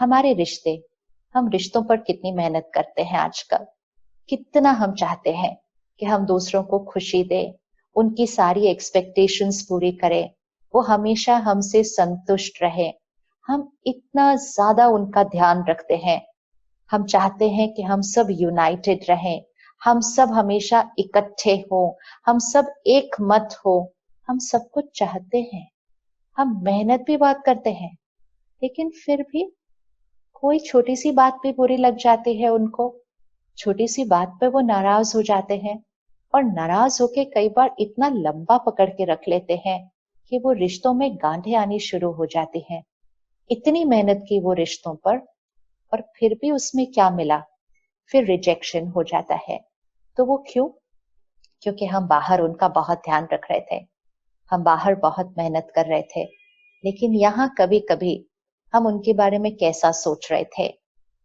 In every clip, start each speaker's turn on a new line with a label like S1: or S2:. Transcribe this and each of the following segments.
S1: हमारे रिश्ते, हम रिश्तों पर कितनी मेहनत करते हैं आजकल। कितना हम चाहते हैं कि हम दूसरों को खुशी दें, उनकी सारी एक्सपेक्टेशंस पूरी करें, वो हमेशा हमसे संतुष्ट रहे। हम इतना ज्यादा उनका ध्यान रखते हैं। हम चाहते हैं कि हम सब यूनाइटेड रहें, हम सब हमेशा इकट्ठे हो, हम सब एक मत हो। हम सब कुछ चाहते हैं, हम मेहनत भी बहुत करते हैं, लेकिन फिर भी कोई छोटी सी बात भी बुरी लग जाती है उनको। छोटी सी बात पे वो नाराज हो जाते हैं, और नाराज होके कई बार इतना लंबा पकड़ के रख लेते हैं कि वो रिश्तों में गांठें आनी शुरू हो जाती हैं। इतनी मेहनत की वो रिश्तों पर, और फिर भी उसमें क्या मिला? फिर रिजेक्शन हो जाता है। तो वो क्यों? क्योंकि हम बाहर उनका बहुत ध्यान रख रहे थे, हम बाहर बहुत मेहनत कर रहे थे, लेकिन यहाँ कभी कभी हम उनके बारे में कैसा सोच रहे थे।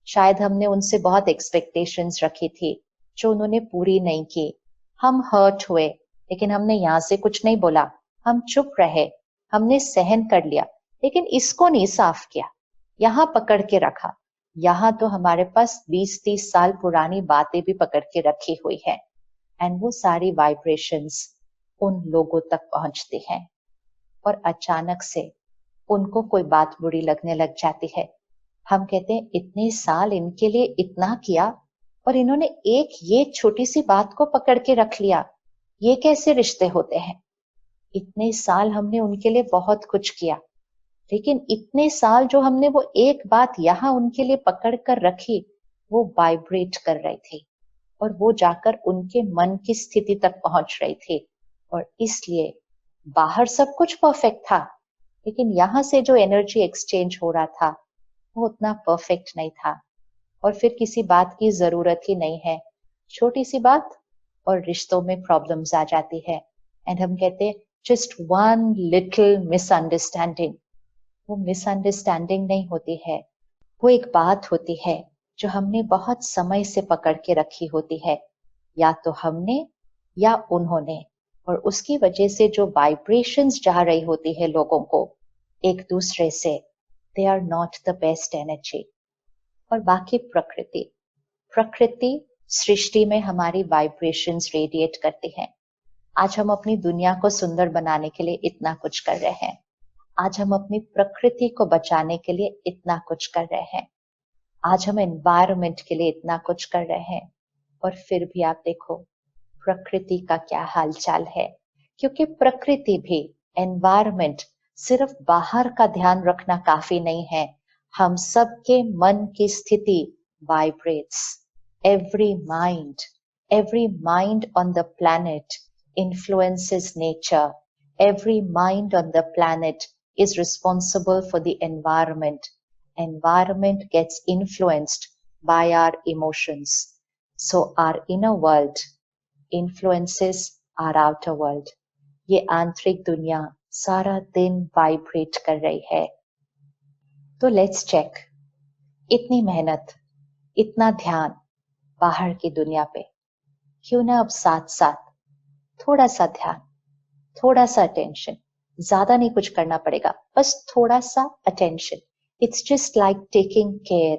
S1: शायद हमने उनसे बहुत एक्सपेक्टेशंस रखी थी जो उन्होंने पूरी नहीं की। हम हर्ट हुए, लेकिन हमने यहाँ से कुछ नहीं बोला, हम चुप रहे, हमने सहन कर लिया, लेकिन इसको नहीं साफ किया, यहाँ पकड़ के रखा। यहाँ तो हमारे पास 20-30 साल पुरानी बातें भी पकड़ के रखी हुई है, एंड वो सारी वाइब्रेशंस उन लोगों तक पहुंचती हैं, और अचानक से उनको कोई बात बुरी लगने लग जाती है। हम कहते हैं इतने साल इनके लिए इतना किया, और इन्होंने एक ये छोटी सी बात को पकड़ के रख लिया। ये कैसे रिश्ते होते हैं? इतने साल हमने उनके लिए बहुत कुछ किया, लेकिन इतने साल जो हमने वो एक बात यहाँ उनके लिए पकड़ कर रखी, वो वाइब्रेट कर रही थी, और वो जाकर उनके मन की स्थिति तक पहुंच रही थी। और इसलिए बाहर सब कुछ परफेक्ट था, लेकिन यहाँ से जो एनर्जी एक्सचेंज हो रहा था वो उतना परफेक्ट नहीं था। और फिर किसी बात की जरूरत ही नहीं है, छोटी सी बात और रिश्तों में प्रॉब्लम्स आ जाती है। एंड हम कहते हैं जस्ट वन लिटिल मिसअंडरस्टैंडिंग। वो मिसअंडरस्टैंडिंग नहीं होती है, वो एक बात होती है जो हमने बहुत समय से पकड़ के रखी होती है, या तो हमने या उन्होंने। और उसकी वजह से जो वाइब्रेशंस जा रही होती है लोगों को एक दूसरे से, they are not the best energy. और बाकी प्रकृति, प्रकृति सृष्टि में हमारी वाइब्रेशंस रेडिएट करती हैं। आज हम अपनी दुनिया को सुंदर बनाने के लिए इतना कुछ कर रहे हैं, आज हम अपनी प्रकृति को बचाने के लिए इतना कुछ कर रहे हैं, आज हम एनवायरनमेंट के लिए इतना कुछ कर रहे हैं, और फिर भी आप देखो प्रकृति का क्या हालचाल है। क्योंकि प्रकृति भी, एनवायरनमेंट सिर्फ बाहर का ध्यान रखना काफी नहीं है, हम सबके मन की स्थिति vibrates. Every mind on the planet influences nature. Every mind on the planet is responsible for the environment. Environment gets influenced by our emotions. So our inner world influences our outer world. ये आंतरिक दुनिया सारा दिन vibrate कर रही है। तो let's check, इतनी मेहनत, इतना ध्यान बाहर की दुनिया पे, क्यों ना अब साथ साथ थोड़ा सा ध्यान, थोड़ा सा अटेंशन, ज्यादा नहीं कुछ करना पड़ेगा, बस थोड़ा सा attention. It's just like taking care,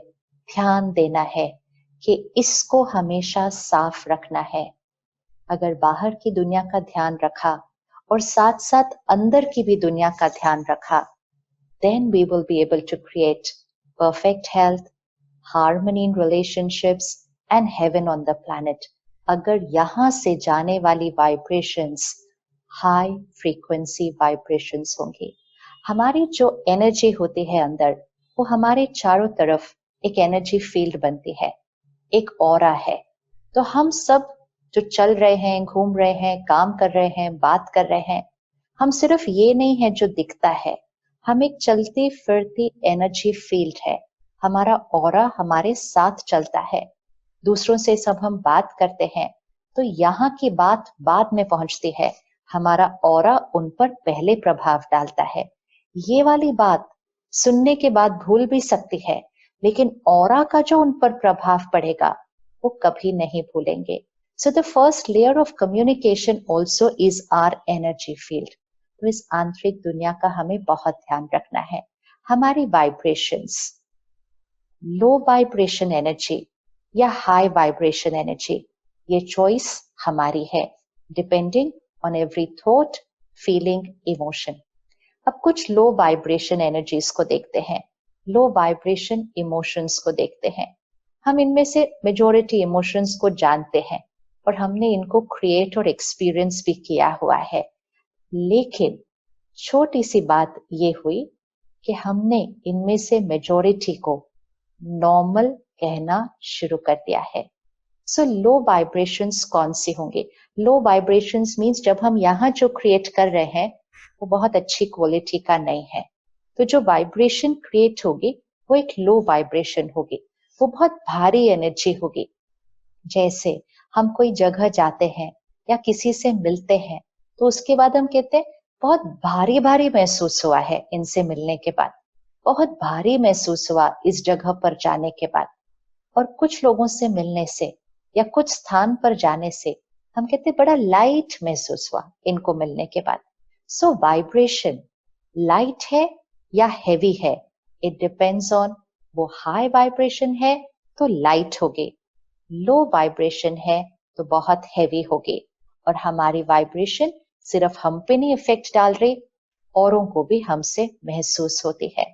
S1: ध्यान देना है कि इसको हमेशा साफ रखना है। अगर बाहर की दुनिया का ध्यान रखा और साथ साथ अंदर की भी दुनिया का ध्यान रखा, then we will be able to create perfect health, harmony in relationships and heaven on the planet. अगर यहाँ से जाने वाली वाइब्रेशंस हाई फ्रीक्वेंसी वाइब्रेशंस होंगी, हमारी जो एनर्जी होती है अंदर, वो हमारे चारों तरफ एक एनर्जी फील्ड बनती है, एक ऑरा है। तो हम सब जो चल रहे हैं, घूम रहे हैं, काम कर रहे हैं, बात कर रहे हैं, हम सिर्फ ये नहीं है जो दिखता है, हम एक चलती फिरती एनर्जी फील्ड है। हमारा ऑरा हमारे साथ चलता है। दूसरों से सब हम बात करते हैं तो यहाँ की बात बाद में पहुंचती है, हमारा ऑरा उन पर पहले प्रभाव डालता है। ये वाली बात सुनने के बाद भूल भी सकती है, लेकिन ऑरा का जो उन पर प्रभाव पड़ेगा वो कभी नहीं भूलेंगे। So the first layer of communication also is our energy field. तो इस आंतरिक दुनिया का हमें बहुत ध्यान रखना है, हमारी वाइब्रेशंस। लो वाइब्रेशन एनर्जी या हाई वाइब्रेशन एनर्जी, ये चॉइस हमारी है, depending on every thought, feeling, emotion. अब कुछ लो वाइब्रेशन एनर्जीज को देखते हैं, लो वाइब्रेशन इमोशंस को देखते हैं। हम इनमें से मेजॉरिटी इमोशंस को जानते हैं और हमने इनको क्रिएट और एक्सपीरियंस भी किया हुआ है, लेकिन छोटी सी बात ये हुई कि हमने इनमें से मेजॉरिटी को नॉर्मल कहना शुरू कर दिया है। सो लो वाइब्रेशंस कौन सी होंगे? लो वाइब्रेशंस मीन्स जब हम यहाँ जो क्रिएट कर रहे हैं वो बहुत अच्छी क्वालिटी का नहीं है, तो जो वाइब्रेशन क्रिएट होगी वो एक लो वाइब्रेशन होगी, वो बहुत भारी एनर्जी होगी। जैसे हम कोई जगह जाते हैं या किसी से मिलते हैं तो उसके बाद हम कहते हैं बहुत भारी भारी महसूस हुआ है इनसे मिलने के बाद, बहुत भारी महसूस हुआ इस जगह पर जाने के बाद। और कुछ लोगों से मिलने से या कुछ स्थान पर जाने से हम कहते बड़ा लाइट महसूस हुआ इनको मिलने के बाद। सो वाइब्रेशन लाइट है या हेवी है, इट डिपेंड्स ऑन, वो हाई वाइब्रेशन है तो लाइट होगी, लो वाइब्रेशन है तो बहुत हेवी होगी। और हमारी वाइब्रेशन सिर्फ हम पे नहीं इफेक्ट डाल रही, औरों को भी हमसे महसूस होती है।